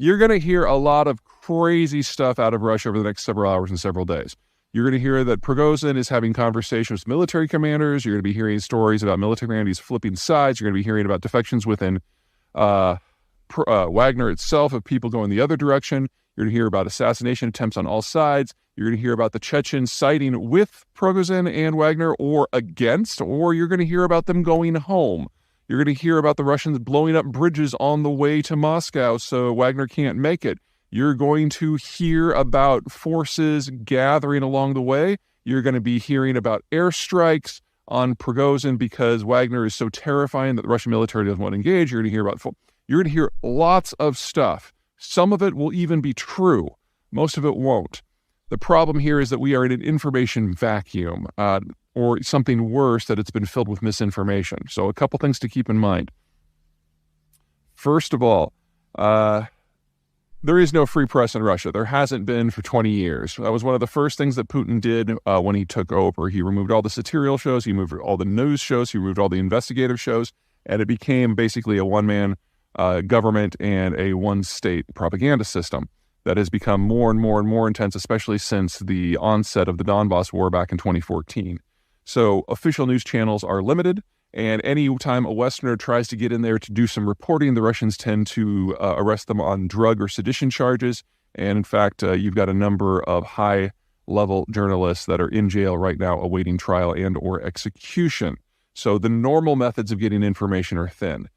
you're going to hear a lot of crazy stuff out of Russia over the next several hours and several days. You're going to hear that Prigozhin is having conversations with military commanders. You're going to be hearing stories about military commanders flipping sides. You're going to be hearing about defections within Wagner itself, of people going the other direction. You're going to hear about assassination attempts on all sides. You're going to hear about the Chechens siding with Prigozhin and Wagner or against, or you're going to hear about them going home. You're going to hear about the Russians blowing up bridges on the way to Moscow so Wagner can't make it. You're going to hear about forces gathering along the way. You're going to be hearing about airstrikes on Prigozhin because Wagner is so terrifying that the Russian military doesn't want to engage. You're going to hear lots of stuff. Some of it will even be true. Most of it won't. The problem here is that we are in an information vacuum, or something worse, that it's been filled with misinformation. So a couple things to keep in mind. First of all, there is no free press in Russia. There hasn't been for 20 years. That was one of the first things that Putin did when he took over. He removed all the satirical shows, he removed all the news shows, he removed all the investigative shows, and it became basically a one-man government and a one-state propaganda system that has become more and more and more intense, especially since the onset of the Donbass war back in 2014. So official news channels are limited, and any time a Westerner tries to get in there to do some reporting, the Russians tend to arrest them on drug or sedition charges. And in fact, you've got a number of high-level journalists that are in jail right now awaiting trial and or execution. So the normal methods of getting information are thin.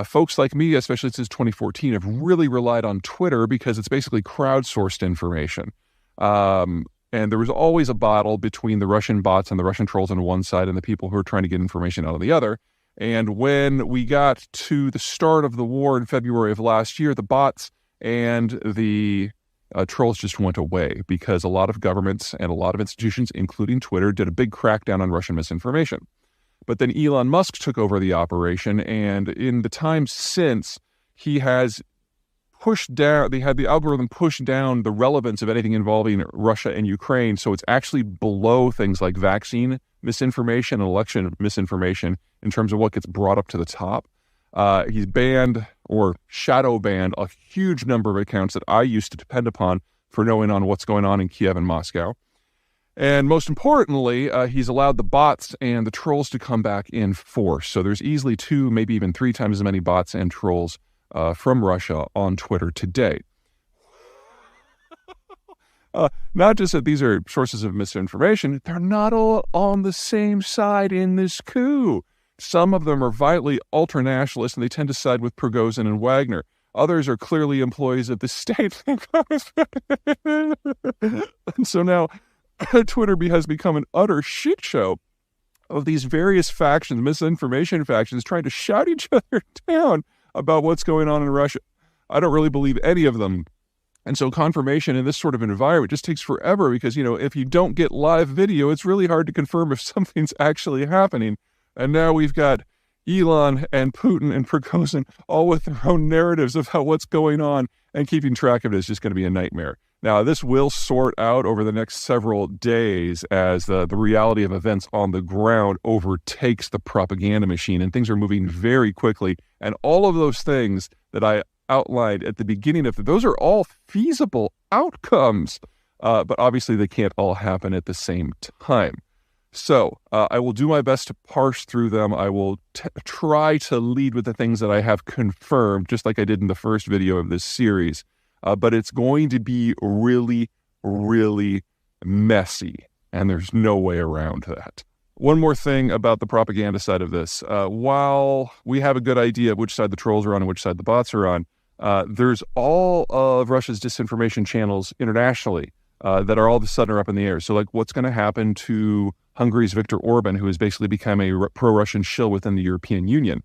Folks like me, especially since 2014, have really relied on Twitter because it's basically crowdsourced information. And there was always a battle between the Russian bots and the Russian trolls on one side and the people who are trying to get information out on the other. And when we got to the start of the war in February of last year, the bots and the trolls just went away because a lot of governments and a lot of institutions, including Twitter, did a big crackdown on Russian misinformation. But then Elon Musk took over the operation, and in the time since, he has pushed down, they had the algorithm push down the relevance of anything involving Russia and Ukraine, so it's actually below things like vaccine misinformation and election misinformation in terms of what gets brought up to the top. He's banned or shadow banned a huge number of accounts that I used to depend upon for knowing on what's going on in Kiev and Moscow. And most importantly, he's allowed the bots and the trolls to come back in force. So there's easily 2, maybe even 3 times as many bots and trolls from Russia on Twitter today. Not just that these are sources of misinformation, they're not all on the same side in this coup. Some of them are violently ultranationalist, and they tend to side with Prigozhin and Wagner. Others are clearly employees of the state. And so now Twitter has become an utter shit show of these various factions, misinformation factions, trying to shout each other down about what's going on in Russia. I don't really believe any of them. And so confirmation in this sort of environment just takes forever because, if you don't get live video, it's really hard to confirm if something's actually happening. And now we've got Elon and Putin and Prigozhin all with their own narratives of what's going on, and keeping track of it is just going to be a nightmare. Now, this will sort out over the next several days as the reality of events on the ground overtakes the propaganda machine, and things are moving very quickly. And all of those things that I outlined at the beginning of those are all feasible outcomes, but obviously they can't all happen at the same time. So I will do my best to parse through them. I will try to lead with the things that I have confirmed, just like I did in the first video of this series. But it's going to be really, really messy, and there's no way around that. One more thing about the propaganda side of this. While we have a good idea of which side the trolls are on and which side the bots are on, there's all of Russia's disinformation channels internationally that are all of a sudden up in the air. So, like, what's going to happen to Hungary's Viktor Orban, who has basically become a pro-Russian shill within the European Union?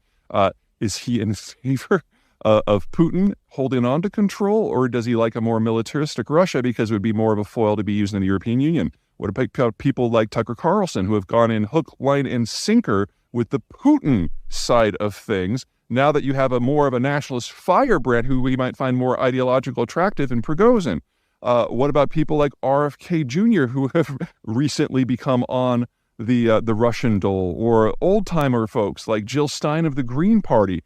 Is he in favor of Putin holding on to control, or does he like a more militaristic Russia because it would be more of a foil to be used in the European Union? What about people like Tucker Carlson, who have gone in hook, line, and sinker with the Putin side of things, now that you have a more of a nationalist firebrand who we might find more ideological attractive in Prigozhin? What about people like RFK Jr., who have recently become on the Russian dole, or old-timer folks like Jill Stein of the Green Party?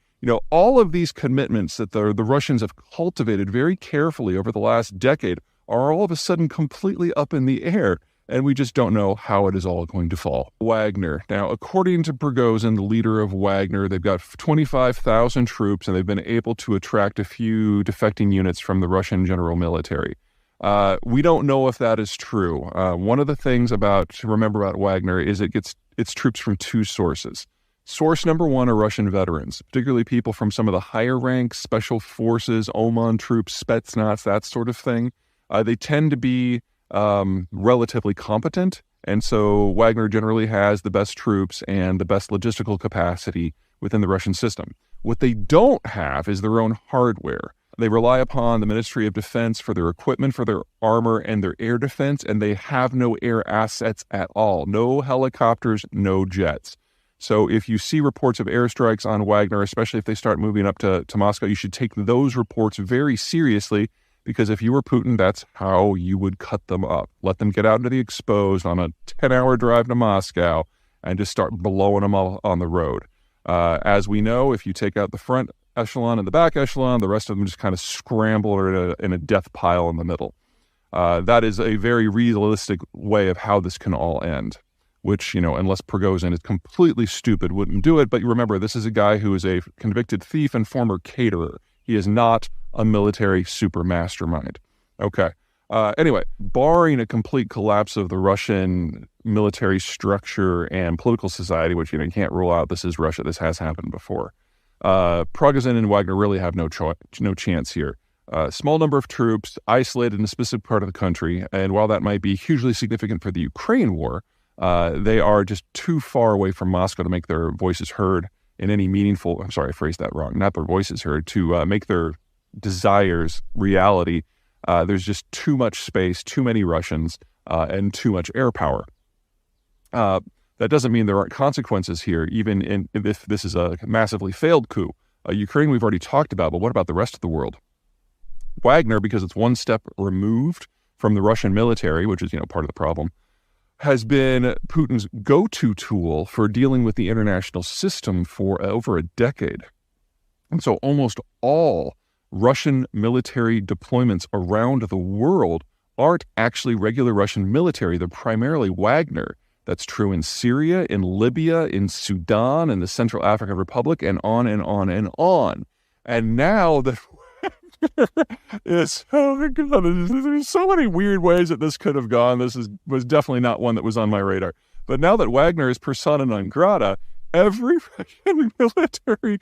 All of these commitments that the Russians have cultivated very carefully over the last decade are all of a sudden completely up in the air, and we just don't know how it is all going to fall. Wagner. Now, according to Prigozhin, the leader of Wagner, they've got 25,000 troops, and they've been able to attract a few defecting units from the Russian general military. We don't know if that is true. One of the things to remember about Wagner is it gets its troops from two sources. Source number one are Russian veterans, particularly people from some of the higher ranks, special forces, Oman troops, Spetsnaz, that sort of thing. They tend to be relatively competent, and so Wagner generally has the best troops and the best logistical capacity within the Russian system. What they don't have is their own hardware. They rely upon the Ministry of Defense for their equipment, for their armor, and their air defense, and they have no air assets at all. No helicopters, no jets. So if you see reports of airstrikes on Wagner, especially if they start moving up to Moscow, you should take those reports very seriously, because if you were Putin, that's how you would cut them up. Let them get out into the exposed on a 10-hour drive to Moscow and just start blowing them all on the road. As we know, if you take out the front echelon and the back echelon, the rest of them just kind of scramble in a death pile in the middle. That is a very realistic way of how this can all end, which, unless Prigozhin is completely stupid, wouldn't do it. But you remember, this is a guy who is a convicted thief and former caterer. He is not a military super mastermind. Okay. Anyway, barring a complete collapse of the Russian military structure and political society, which, you can't rule out, this is Russia. This has happened before. Prigozhin and Wagner really have no chance here. Small number of troops isolated in a specific part of the country. And while that might be hugely significant for the Ukraine war, they are just too far away from Moscow to make their voices heard in any meaningful, I'm sorry, I phrased that wrong, not their voices heard, to make their desires reality. There's just too much space, too many Russians, and too much air power. That doesn't mean there aren't consequences here, even if this is a massively failed coup. Ukraine we've already talked about, but what about the rest of the world? Wagner, because it's one step removed from the Russian military, which is, part of the problem, has been Putin's go-to tool for dealing with the international system for over a decade. And so almost all Russian military deployments around the world aren't actually regular Russian military. They're primarily Wagner. That's true in Syria, in Libya, in Sudan, in the Central African Republic, and on and on and on. And now that oh my God, there's so many weird ways that this could have gone. This was definitely not one that was on my radar. But now that Wagner is persona non grata, every Russian military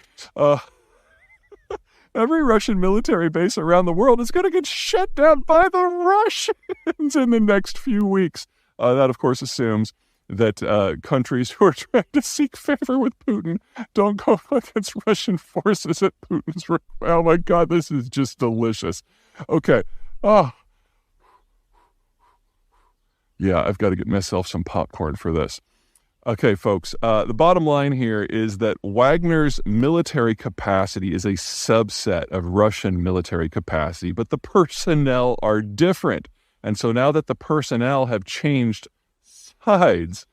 base around the world is going to get shut down by the Russians in the next few weeks. That, of course, assumes that countries who are trying to seek favor with Putin don't go against Russian forces at Putin's request. Oh my God, this is just delicious. Okay. Oh. Yeah, I've got to get myself some popcorn for this. Okay, folks, the bottom line here is that Wagner's military capacity is a subset of Russian military capacity, but the personnel are different. And so now that the personnel have changed sides,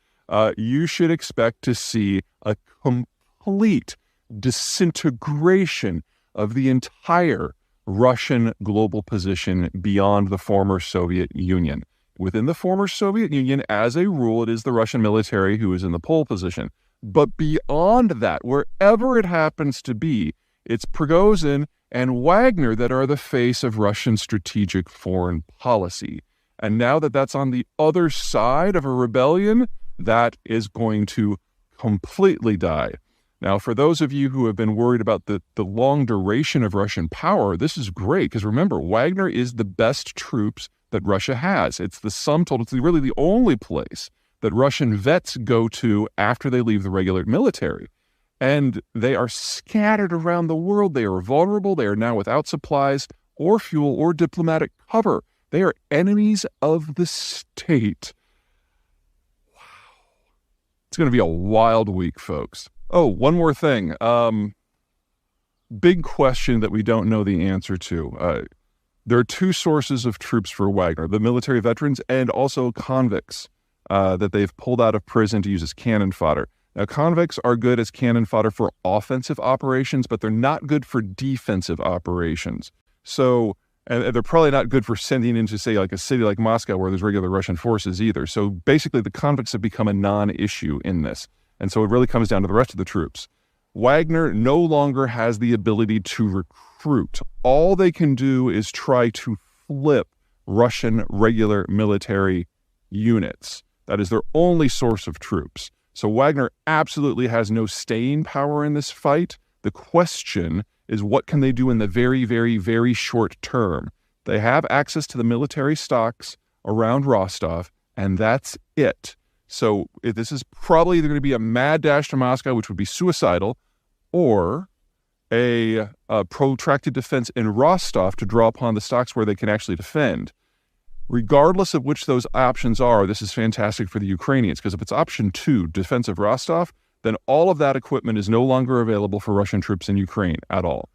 you should expect to see a complete disintegration of the entire Russian global position beyond the former Soviet Union. Within the former Soviet Union, as a rule, it is the Russian military who is in the pole position. But beyond that, wherever it happens to be, it's Prigozhin and Wagner that are the face of Russian strategic foreign policy. And now that that's on the other side of a rebellion, that is going to completely die. Now, for those of you who have been worried about the long duration of Russian power, this is great, because remember, Wagner is the best troops that Russia has. It's the sum total. It's really the only place that Russian vets go to after they leave the regular military. And they are scattered around the world. They are vulnerable. They are now without supplies or fuel or diplomatic cover. They are enemies of the state. Wow. It's going to be a wild week, folks. Oh, one more thing. Big question that we don't know the answer to. There are two sources of troops for Wagner, the military veterans and also convicts that they've pulled out of prison to use as cannon fodder. Now, convicts are good as cannon fodder for offensive operations, but they're not good for defensive operations. So, and they're probably not good for sending into, say, like a city like Moscow where there's regular Russian forces either. So basically, the convicts have become a non-issue in this. And so it really comes down to the rest of the troops. Wagner no longer has the ability to recruit. All they can do is try to flip Russian regular military units. That is their only source of troops. So Wagner absolutely has no staying power in this fight. The question is, what can they do in the very, very, very short term? They have access to the military stocks around Rostov, and that's it. So this is probably either going to be a mad dash to Moscow, which would be suicidal, or a protracted defense in Rostov to draw upon the stocks where they can actually defend. Regardless of which those options are, this is fantastic for the Ukrainians, because if it's option 2, defense of Rostov, then all of that equipment is no longer available for Russian troops in Ukraine at all.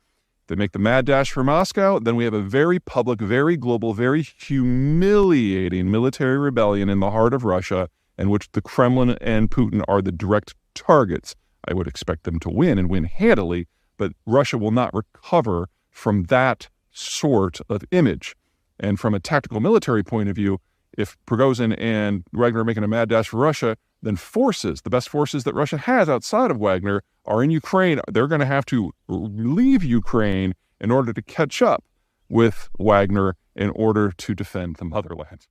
They make the mad dash for Moscow, then we have a very public, very global, very humiliating military rebellion in the heart of Russia, in which the Kremlin and Putin are the direct targets. I would expect them to win and win handily, but Russia will not recover from that sort of image. And from a tactical military point of view, if Prigozhin and Wagner are making a mad dash for Russia, then forces, the best forces that Russia has outside of Wagner, are in Ukraine. They're going to have to leave Ukraine in order to catch up with Wagner in order to defend the motherland.